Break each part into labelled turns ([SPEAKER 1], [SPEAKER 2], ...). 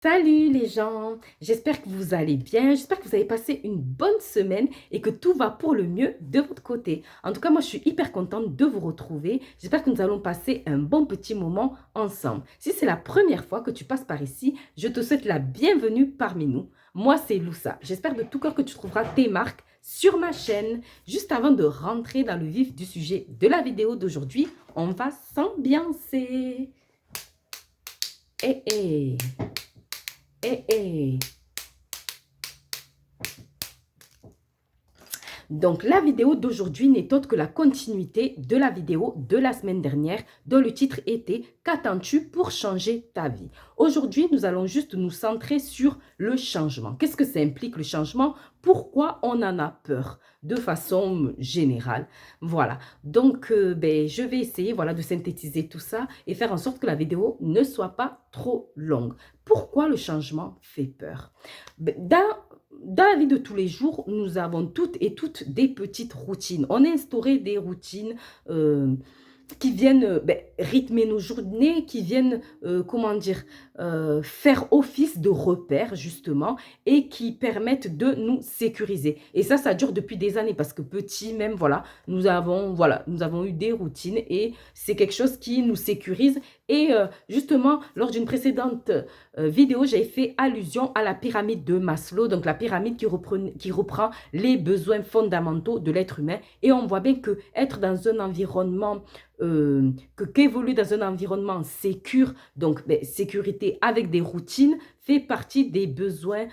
[SPEAKER 1] Salut les gens, j'espère que vous allez bien, j'espère que vous avez passé une bonne semaine et que tout va pour le mieux de votre côté. En tout cas, moi je suis hyper contente de vous retrouver, j'espère que nous allons passer un bon petit moment ensemble. Si c'est la première fois que tu passes par ici, je te souhaite la bienvenue parmi nous. Moi c'est Loussa, j'espère de tout cœur que tu trouveras tes marques sur ma chaîne. Juste avant de rentrer dans le vif du sujet de la vidéo d'aujourd'hui, on va s'ambiancer. Eh eh Eh, eh. Donc, la vidéo d'aujourd'hui n'est autre que la continuité de la vidéo de la semaine dernière dont le titre était « Qu'attends-tu pour changer ta vie ?» Aujourd'hui, nous allons juste nous centrer sur le changement. Qu'est-ce que ça implique le changement? Pourquoi on en a peur de façon générale? Voilà. Donc, je vais essayer de synthétiser tout ça et faire en sorte que la vidéo ne soit pas trop longue. Pourquoi le changement fait peur? Dans la vie de tous les jours, nous avons toutes des petites routines. On a instauré des routines qui viennent rythmer nos journées, qui viennent, faire office de repères, justement, et qui permettent de nous sécuriser. Et ça dure depuis des années, parce que petit même, nous avons eu des routines, et c'est quelque chose qui nous sécurise. Et justement, lors d'une précédente vidéo, j'ai fait allusion à la pyramide de Maslow, donc la pyramide qui reprend les besoins fondamentaux de l'être humain. Et on voit bien que être dans un environnement qu'évoluer dans un environnement sécure, donc sécurité avec des routines, fait partie des besoins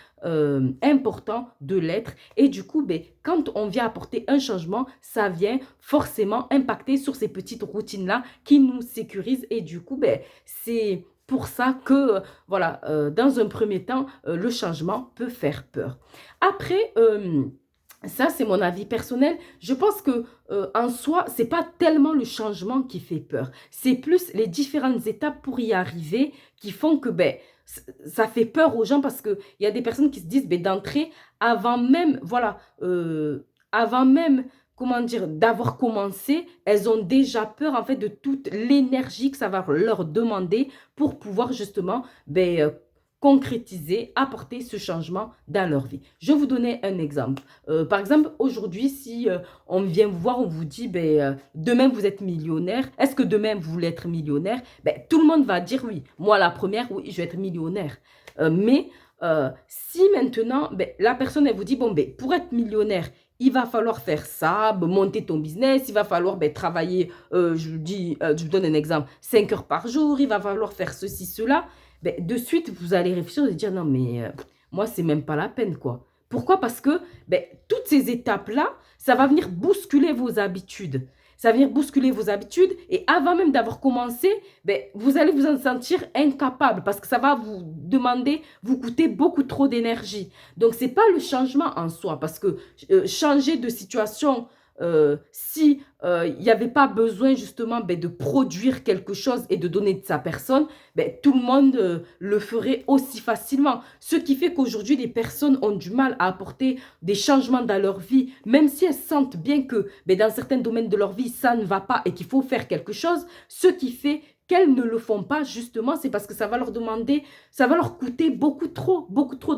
[SPEAKER 1] importants de l'être. Et du coup, quand on vient apporter un changement, ça vient forcément impacter sur ces petites routines-là qui nous sécurisent. Et du coup, c'est pour ça que, dans un premier temps, le changement peut faire peur. Après, ça, c'est mon avis personnel. Je pense que en soi, c'est pas tellement le changement qui fait peur. C'est plus les différentes étapes pour y arriver qui font que ça fait peur aux gens parce qu'il y a des personnes qui se disent d'entrée, avant même, avant même, comment dire, d'avoir commencé, elles ont déjà peur en fait de toute l'énergie que ça va leur demander pour pouvoir justement concrétiser, apporter ce changement dans leur vie. Je vais vous donner un exemple. Par exemple, aujourd'hui, si on vient vous voir, on vous dit, demain vous êtes millionnaire, est-ce que demain vous voulez être millionnaire? Tout le monde va dire oui. Moi, la première, oui, je vais être millionnaire. Mais si maintenant, la personne, elle vous dit, pour être millionnaire, il va falloir faire ça, monter ton business, il va falloir travailler, je vous donne un exemple, 5 heures par jour, il va falloir faire ceci, cela. De suite, vous allez réfléchir et dire, non, mais moi, c'est même pas la peine, quoi. Pourquoi? Parce que toutes ces étapes-là, ça va venir bousculer vos habitudes. Ça va venir bousculer vos habitudes et avant même d'avoir commencé, vous allez vous en sentir incapable parce que ça va vous demander, vous coûter beaucoup trop d'énergie. Donc, ce n'est pas le changement en soi parce que changer de situation, si il n'y avait pas besoin justement de produire quelque chose et de donner de sa personne, tout le monde le ferait aussi facilement. Ce qui fait qu'aujourd'hui, les personnes ont du mal à apporter des changements dans leur vie, même si elles sentent bien que dans certains domaines de leur vie, ça ne va pas et qu'il faut faire quelque chose. Ce qui fait qu'elles ne le font pas, justement, c'est parce que ça va leur demander, ça va leur coûter beaucoup trop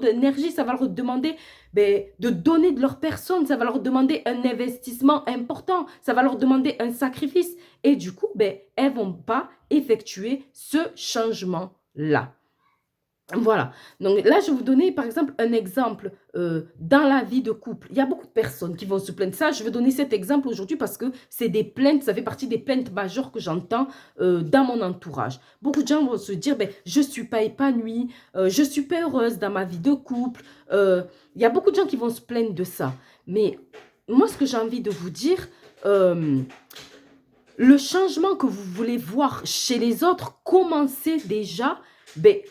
[SPEAKER 1] d'énergie, ça va leur demander de donner de leur personne, ça va leur demander un investissement important, ça va leur demander un sacrifice. Et du coup, elles ne vont pas effectuer ce changement-là. Voilà. Donc là, je vais vous donner, par exemple, un exemple dans la vie de couple. Il y a beaucoup de personnes qui vont se plaindre. Ça, je vais donner cet exemple aujourd'hui parce que c'est des plaintes, ça fait partie des plaintes majeures que j'entends dans mon entourage. Beaucoup de gens vont se dire, je ne suis pas épanouie, je ne suis pas heureuse dans ma vie de couple. Il y a beaucoup de gens qui vont se plaindre de ça. Mais moi, ce que j'ai envie de vous dire, le changement que vous voulez voir chez les autres, commencez déjà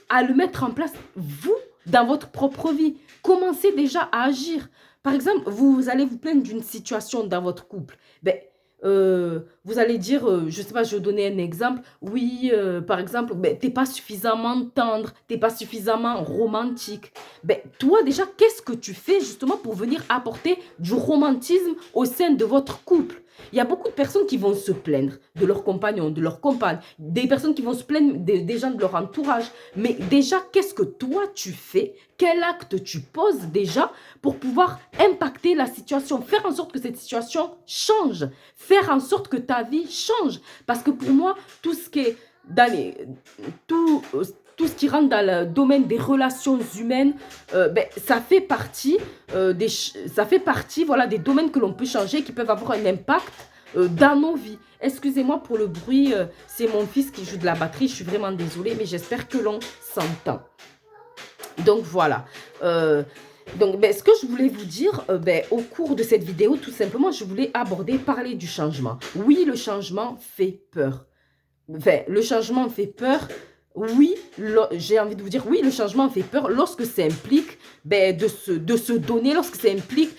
[SPEAKER 1] à le mettre en place, vous, dans votre propre vie. Commencez déjà à agir. Par exemple, vous allez vous plaindre d'une situation dans votre couple. Vous allez dire, je ne sais pas, je vais donner un exemple. Oui, par exemple, tu n'es pas suffisamment tendre, tu n'es pas suffisamment romantique. Toi, déjà, qu'est-ce que tu fais justement pour venir apporter du romantisme au sein de votre couple? Il y a beaucoup de personnes qui vont se plaindre de leurs compagnons, de leurs compagnes, des personnes qui vont se plaindre des gens de leur entourage. Mais déjà, qu'est-ce que toi tu fais? Quel acte tu poses déjà pour pouvoir impacter la situation, faire en sorte que cette situation change, faire en sorte que ta vie change. Parce que pour moi, tout ce qui est dans tout ce qui rentre dans le domaine des relations humaines, ça fait partie, voilà, des domaines que l'on peut changer, qui peuvent avoir un impact dans nos vies. Excusez-moi pour le bruit, c'est mon fils qui joue de la batterie, je suis vraiment désolée, mais j'espère que l'on s'entend. Donc voilà. Ce que je voulais vous dire au cours de cette vidéo, tout simplement, je voulais parler du changement. Oui, le changement fait peur. Enfin, le changement fait peur. Oui, j'ai envie de vous dire, oui, le changement fait peur lorsque ça implique de se donner, lorsque ça implique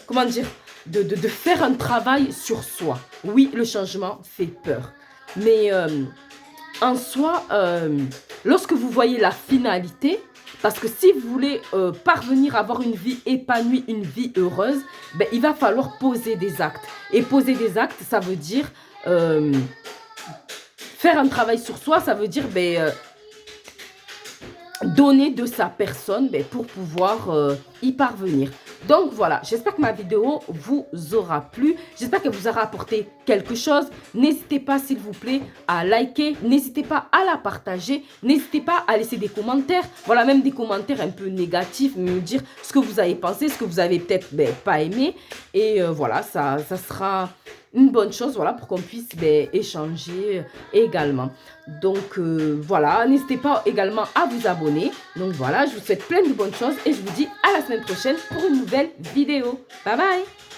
[SPEAKER 1] comment dire, de faire un travail sur soi. Oui, le changement fait peur. Mais en soi, lorsque vous voyez la finalité, parce que si vous voulez parvenir à avoir une vie épanouie, une vie heureuse, il va falloir poser des actes. Et poser des actes, ça veut dire faire un travail sur soi, ça veut dire donner de sa personne pour pouvoir y parvenir. Donc voilà, j'espère que ma vidéo vous aura plu. J'espère qu'elle vous aura apporté quelque chose. N'hésitez pas s'il vous plaît à liker. N'hésitez pas à la partager. N'hésitez pas à laisser des commentaires. Voilà, même des commentaires un peu négatifs. Me dire ce que vous avez pensé, ce que vous avez peut-être pas aimé. Et voilà, ça sera une bonne chose, voilà, pour qu'on puisse échanger également. Donc voilà, n'hésitez pas également à vous abonner. Donc voilà, je vous souhaite plein de bonnes choses et je vous dis à la semaine prochaine pour une nouvelle vidéo. Bye bye!